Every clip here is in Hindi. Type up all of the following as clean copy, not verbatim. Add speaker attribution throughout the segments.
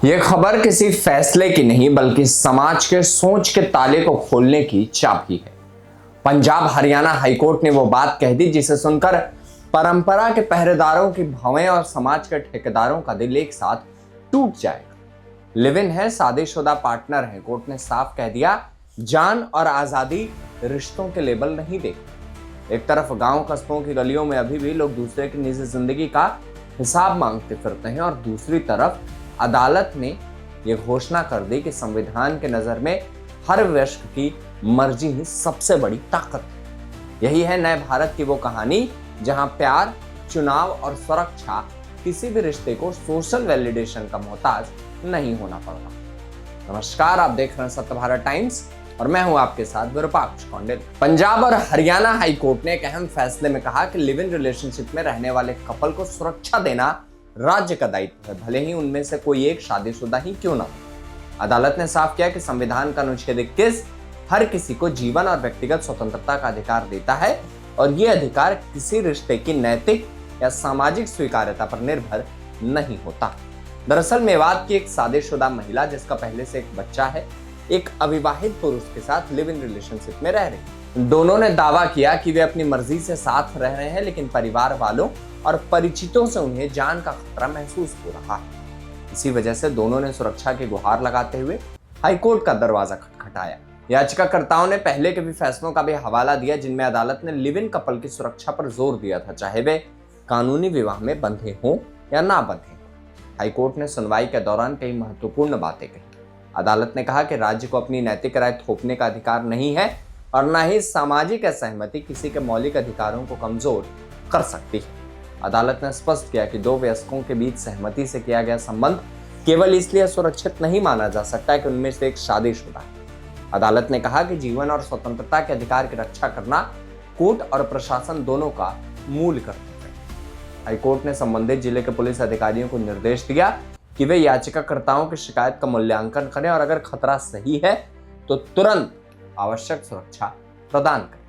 Speaker 1: यह खबर किसी फैसले की नहीं बल्कि समाज के सोच के ताले को खोलने की चाबी है। पंजाब हरियाणा हाईकोर्ट ने वो बात कह दी जिसे सुनकर परंपरा के पहरेदारों की भवें और समाज के ठेकेदारों का दिल एक साथ टूट जाएगा। लिव इन है, शादीशुदा पार्टनर है। कोर्ट ने साफ कह दिया, जान और आजादी रिश्तों के लेबल नहीं देखते। एक तरफ गांव कस्बों की गलियों में अभी भी लोग दूसरे की निजी जिंदगी का हिसाब मांगते फिरते हैं और दूसरी तरफ अदालत ने यह घोषणा कर दी कि संविधान के नजर में हर व्यक्ति की मर्जी ही सबसे बड़ी ताकत है। यही है नए भारत की वो कहानी जहां प्यार, चुनाव और सुरक्षा किसी भी रिश्ते को सोशल वैलिडेशन का मोहताज नहीं होना पड़ रहा। नमस्कार, आप देख रहे हैं सत्य भारत टाइम्स और मैं हूं आपके साथ विरूपाक्ष कौंडिल। पंजाब और हरियाणा हाई कोर्ट ने एक अहम फैसले में कहा कि लिव इन रिलेशनशिप में रहने वाले कपल को सुरक्षा देना राज्य का दायित्व है, भले ही उनमें से कोई एक शादीशुदा ही क्यों ना हो। अदालत ने साफ किया कि संविधान का अनुच्छेद 21 हर किसी को जीवन और व्यक्तिगत स्वतंत्रता का अधिकार देता है और ये अधिकार किसी रिश्ते की नैतिक या सामाजिक स्वीकार्यता पर निर्भर नहीं होता। दरअसल मेवात की एक शादीशुदा महिला जिसका पहले से एक बच्चा है, एक अविवाहित पुरुष के साथ लिव इन रिलेशनशिप में रह रही। दोनों ने दावा किया कि वे अपनी मर्जी से साथ रह रहे हैं, लेकिन परिवार वालों और परिचितों से उन्हें जान का खतरा महसूस हो रहा है। इसी वजह से दोनों ने सुरक्षा की गुहार लगाते हुए हाईकोर्ट का दरवाजा खटखटाया। याचिकाकर्ताओं ने पहले के भी फैसलों का भी हवाला दिया जिनमें अदालत ने लिव इन कपल की सुरक्षा पर जोर दिया था, चाहे वे कानूनी विवाह में बंधे हों या ना बंधे। हाईकोर्ट ने सुनवाई के दौरान कई महत्वपूर्ण बातें कही। अदालत ने कहा कि राज्य को अपनी नैतिक राय थोपने का अधिकार नहीं है और न ही सामाजिक असहमति किसी के मौलिक अधिकारों को कमजोर कर सकती है। अदालत ने स्पष्ट किया कि दो वयस्कों के बीच सहमति से किया गया संबंध केवल इसलिए सुरक्षित नहीं माना जा सकता कि उनमें से एक शादीशुदा है। अदालत ने कहा कि जीवन और स्वतंत्रता के अधिकार की रक्षा करना कोर्ट और प्रशासन दोनों का मूल कर्तव्य है। हाईकोर्ट ने संबंधित जिले के पुलिस अधिकारियों को निर्देश दिया कि वे याचिकाकर्ताओं की शिकायत का मूल्यांकन करें और अगर खतरा सही है तो तुरंत आवश्यक सुरक्षा प्रदान करें।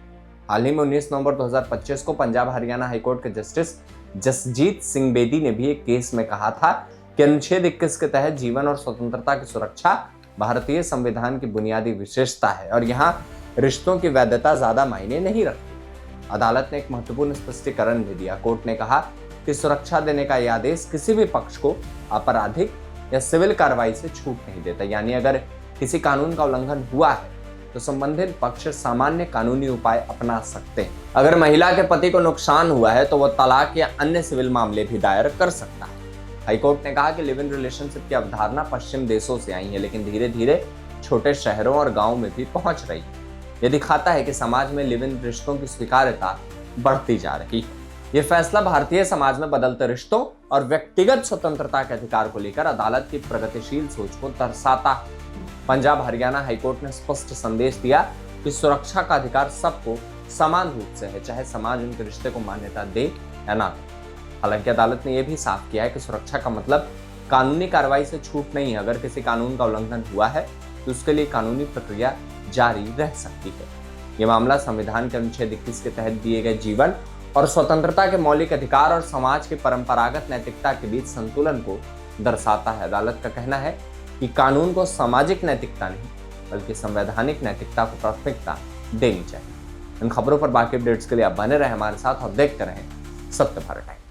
Speaker 1: हाल ही में 19 नवंबर 2025 को पंजाब हरियाणा हाईकोर्ट के जस्टिस जसजीत सिंह बेदी ने भी एक केस में कहा था कि अनुच्छेद 21 के तहत जीवन और स्वतंत्रता की सुरक्षा भारतीय संविधान की बुनियादी विशेषता है और यहाँ रिश्तों की वैधता ज्यादा मायने नहीं रखती। अदालत ने एक महत्वपूर्ण स्पष्टीकरण भी दिया। कोर्ट ने कहा कि सुरक्षा देने का यह आदेश किसी भी पक्ष को आपराधिक या सिविल कार्रवाई से छूट नहीं देता, यानी अगर किसी कानून का उल्लंघन हुआ है तो संबंधित पक्ष सामान्य कानूनी उपाय अपना सकते हैं। अगर महिला के पति को नुकसान हुआ है तो वह तलाक या अन्य सिविल मामले भी दायर कर सकता है। हाईकोर्ट ने कहा कि लिव इन रिलेशनशिप की अवधारणा पश्चिम देशों से आई है, लेकिन धीरे धीरे छोटे शहरों और गांवों में भी पहुंच रही है। यह दिखाता है कि समाज में लिव इन रिश्तों की स्वीकार्यता बढ़ती जा रही है। यह फैसला भारतीय समाज में बदलते रिश्तों और व्यक्तिगत स्वतंत्रता के अधिकार को लेकर अदालत की प्रगतिशील सोच को दर्शाता है। पंजाब हरियाणा हाईकोर्ट ने स्पष्ट संदेश दिया कि सुरक्षा का अधिकार सबको समान रूप से है, चाहे समाज उनके रिश्ते को मान्यता दे या ना दे। हालांकि अदालत ने यह भी साफ किया है कि सुरक्षा का मतलब कानूनी कार्रवाई से छूट नहीं है। अगर किसी कानून का उल्लंघन हुआ है तो उसके लिए कानूनी प्रक्रिया जारी रह सकती है। यह मामला संविधान के अनुच्छेद 21 के तहत दिए गए जीवन और स्वतंत्रता के मौलिक अधिकार और समाज की परंपरागत नैतिकता के बीच संतुलन को दर्शाता है। अदालत का कहना है कि कानून को सामाजिक नैतिकता नहीं बल्कि संवैधानिक नैतिकता को प्राथमिकता देनी चाहिए। इन खबरों पर बाकी अपडेट्स के लिए आप बने रहें हमारे साथ और देखते रहें सत्य भारत टाइम्स।